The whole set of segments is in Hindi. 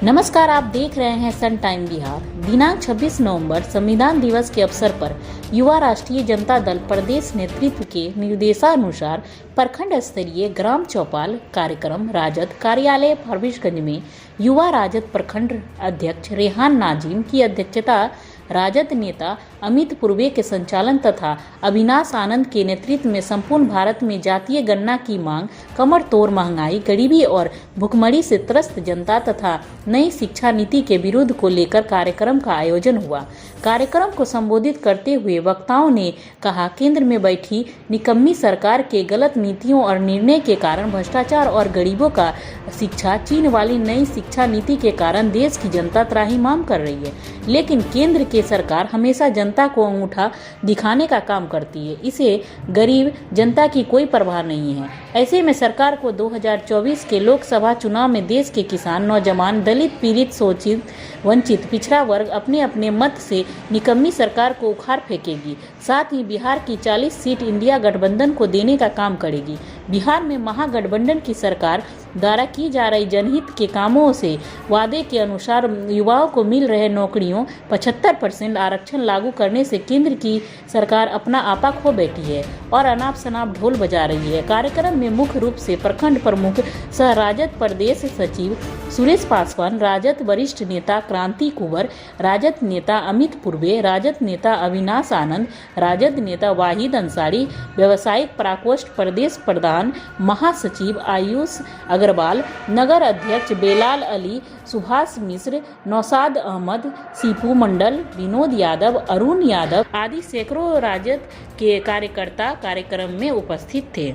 नमस्कार, आप देख रहे हैं सन टाइम बिहार। दिनांक 26 नवंबर संविधान दिवस के अवसर पर युवा राष्ट्रीय जनता दल प्रदेश नेतृत्व के निर्देशानुसार प्रखंड स्तरीय ग्राम चौपाल कार्यक्रम राजद कार्यालय फारबिसगंज में युवा राजद प्रखंड अध्यक्ष रेहान नाजिम की अध्यक्षता, राजद नेता अमित पूर्वे के संचालन तथा अविनाश आनंद के नेतृत्व में संपूर्ण भारत में जातीय गणना की मांग, कमर तोड़ महंगाई, गरीबी और भुखमरी से त्रस्त जनता तथा नई शिक्षा नीति के विरोध को लेकर कार्यक्रम का आयोजन हुआ। कार्यक्रम को संबोधित करते हुए वक्ताओं ने कहा, केंद्र में बैठी निकम्मी सरकार के गलत नीतियों और निर्णय के कारण भ्रष्टाचार और गरीबों का शिक्षा छीन वाली नई शिक्षा नीति के कारण देश की जनता त्राहिमाम कर रही है। लेकिन केंद्र की सरकार हमेशा जनता को अंगूठा दिखाने का काम करती है। इसे गरीब जनता की कोई परवाह नहीं है। ऐसे में सरकार को 2024 के लोकसभा चुनाव में देश के किसान, नौजवान, दलित, पीड़ित, शोषित, वंचित, पिछड़ा वर्ग अपने अपने मत से निकम्मी सरकार को उखाड़ फेंकेगी। साथ ही बिहार की 40 सीट इंडिया गठबंधन को देने का काम करेगी। बिहार में महागठबंधन की सरकार द्वारा की जा रही जनहित के कामों से वादे के अनुसार युवाओं को मिल रहे नौकरियों 75% आरक्षण लागू करने से केंद्र की सरकार अपना आपा खो बैठी है और अनाप शनाप ढोल बजा रही है। कार्यक्रम में मुख्य रूप से प्रखंड प्रमुख सह राजद प्रदेश सचिव सुरेश पासवान, राजद वरिष्ठ नेता क्रांति कुंवर, राजद नेता अमित पूर्वे, राजद नेता अविनाश आनंद, राजद नेता वाहिद अंसारी, व्यवसायिक प्रकोष्ठ प्रदेश प्रधान महासचिव आयुष अग्रवाल, नगर अध्यक्ष बेलाल अली, सुभाष मिश्र, नौशाद अहमद, सीपू मंडल, विनोद यादव, अरुण यादव आदि सैकड़ों राजद के कार्यकर्ता कार्यक्रम में उपस्थित थे।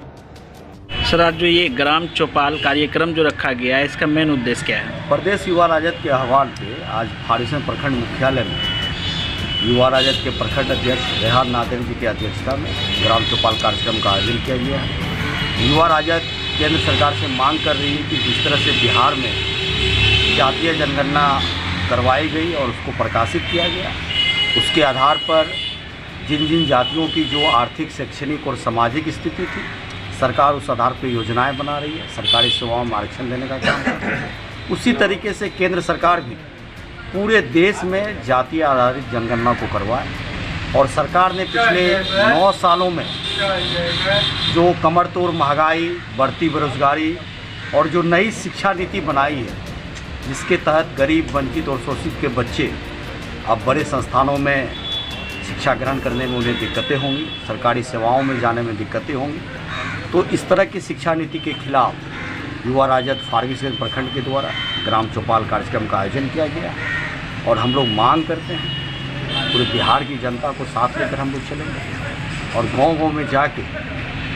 सर, आज जो ये ग्राम चौपाल कार्यक्रम जो रखा गया है, इसका मेन उद्देश्य क्या है? प्रदेश युवा राजद के आह्वान पे आज फारबिसगंज प्रखंड मुख्यालय में युवा राजद के प्रखंड अध्यक्ष रेहान नाजिम जी की अध्यक्षता में ग्राम चौपाल कार्यक्रम का आयोजन किया गया है। युवा राजद केंद्र सरकार से मांग कर रही है कि जिस तरह से बिहार में जातीय जनगणना करवाई गई और उसको प्रकाशित किया गया, उसके आधार पर जिन जिन जातियों की जो आर्थिक, शैक्षणिक और सामाजिक स्थिति थी, सरकार उस आधार पर योजनाएं बना रही है, सरकारी सेवाओं में आरक्षण देने का काम कर रही है। उसी तरीके से केंद्र सरकार भी पूरे देश में जातीय आधारित जनगणना को करवाए और सरकार ने पिछले 9 सालों में जो कमर तोड़ महंगाई, बढ़ती बेरोजगारी और जो नई शिक्षा नीति बनाई है, जिसके तहत गरीब, वंचित और शोषित के बच्चे अब बड़े संस्थानों में शिक्षा ग्रहण करने में उन्हें दिक्कतें होंगी, सरकारी सेवाओं में जाने में दिक्कतें होंगी। तो इस तरह की शिक्षा नीति के खिलाफ युवा राजद फारबिसगंज प्रखंड के द्वारा ग्राम चौपाल कार्यक्रम का आयोजन किया गया और हम लोग मांग करते हैं पूरे बिहार की जनता को साथ लेकर हम लोग चलेंगे और गांव-गांव में जाके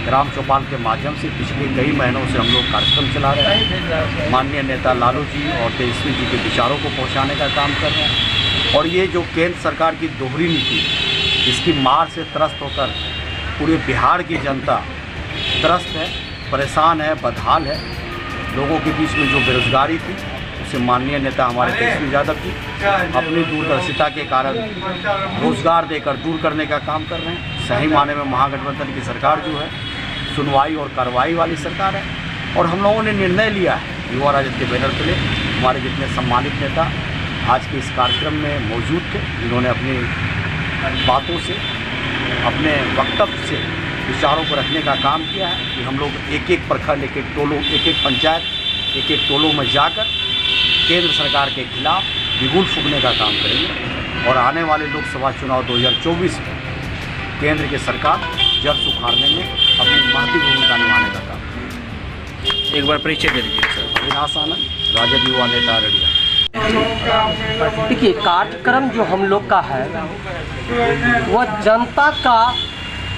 ग्राम चौपाल के माध्यम से पिछले कई महीनों से हम लोग कार्यक्रम चला रहे हैं। माननीय नेता लालू जी और तेजस्वी जी के विचारों को पहुंचाने का काम कर रहे हैं और ये जो केंद्र सरकार की दोहरी नीति, जिसकी मार से त्रस्त होकर पूरे बिहार की जनता त्रस्त है, परेशान है, बदहाल है। लोगों के बीच में जो बेरोजगारी थी, उसे माननीय नेता हमारे तेजस्वी यादव जी अपनी दूरदर्शिता के कारण रोजगार देकर दूर करने का काम कर रहे हैं। सही माने में महागठबंधन की सरकार जो है सुनवाई और कार्रवाई वाली सरकार है और हम लोगों ने निर्णय लिया है युवा राजद के बैनर तले। हमारे जितने सम्मानित नेता आज के इस कार्यक्रम में मौजूद थे, इन्होंने अपनी बातों से, अपने वक्तव्य से विचारों को रखने का काम किया है कि हम लोग एक एक प्रखंड, एक एक टोलों, एक एक पंचायत, एक एक टोलों में जाकर केंद्र सरकार के खिलाफ बिगुल फूंकने का काम करेंगे और आने वाले लोकसभा चुनाव 2024 में केंद्र की सरकार जड़ उखाड़ने में अपनी महती भूमिका निभाने का काम करेंगे। एक बार परिचय दे दीजिए सर। अविनाश आनंद, राजद युवा नेता अररिया। देखिए, कार्यक्रम जो हम लोग का है वह जनता का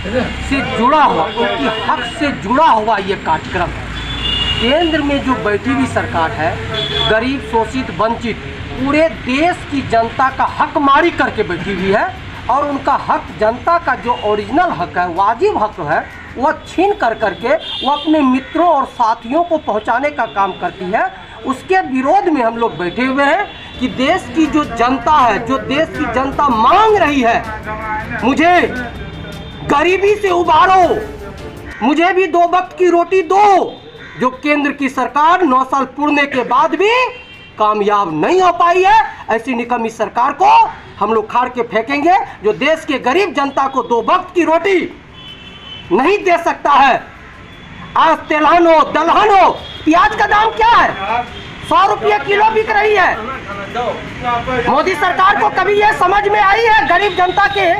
से जुड़ा हुआ, उनकी हक से जुड़ा हुआ ये कार्यक्रम है। केंद्र में जो बैठी हुई सरकार है, गरीब, शोषित, वंचित पूरे देश की जनता का हक मारी करके बैठी हुई है और उनका हक, जनता का जो ओरिजिनल हक है, वाजिब हक है, वह छीन कर करके वो अपने मित्रों और साथियों को पहुंचाने का काम करती है। उसके विरोध में हम लोग बैठे हुए हैं कि देश की जो जनता है, जो देश की जनता मांग रही है, मुझे गरीबी से उबारो, मुझे भी 2 वक्त की रोटी दो। जो केंद्र की सरकार 9 साल पूर्णे के बाद भी कामयाब नहीं हो पाई है। ऐसी निकम्मी सरकार को हम लोग खाड़ के फेंकेंगे, जो देश के गरीब जनता को 2 वक्त की रोटी नहीं दे सकता है। आज तिलहन हो, दलहन हो, प्याज का दाम क्या है? 100 रुपये किलो बिक रही है। मोदी सरकार को कभी ये समझ में आई है गरीब जनता के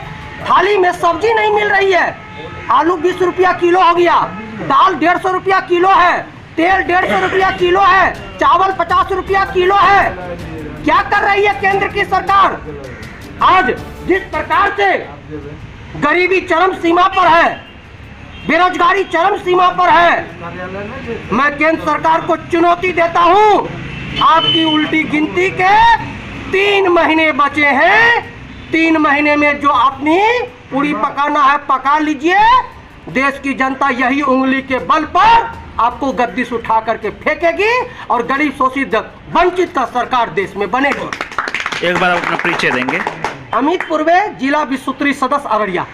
थाली में सब्जी नहीं मिल रही है? आलू 20 रुपया किलो हो गया, दाल 150 रुपया किलो है, तेल 150 रुपया किलो है, चावल 50 रुपया किलो है। क्या कर रही है केंद्र की सरकार? आज जिस प्रकार से गरीबी चरम सीमा पर है, बेरोजगारी चरम सीमा पर है, मैं केंद्र सरकार को चुनौती देता हूं। आपकी उल्टी गिनती के 3 महीने बचे हैं। 3 महीने में जो अपनी पूरी पकाना है पका लीजिए। देश की जनता यही उंगली के बल पर आपको गद्दी से उठा करके फेंकेगी और गरीब शोषित वंचित का सरकार देश में बनेगी। एक बार आप अपना परिचय देंगे। अमित पूर्वे, जिला विश्व सूत्री सदस्य अररिया।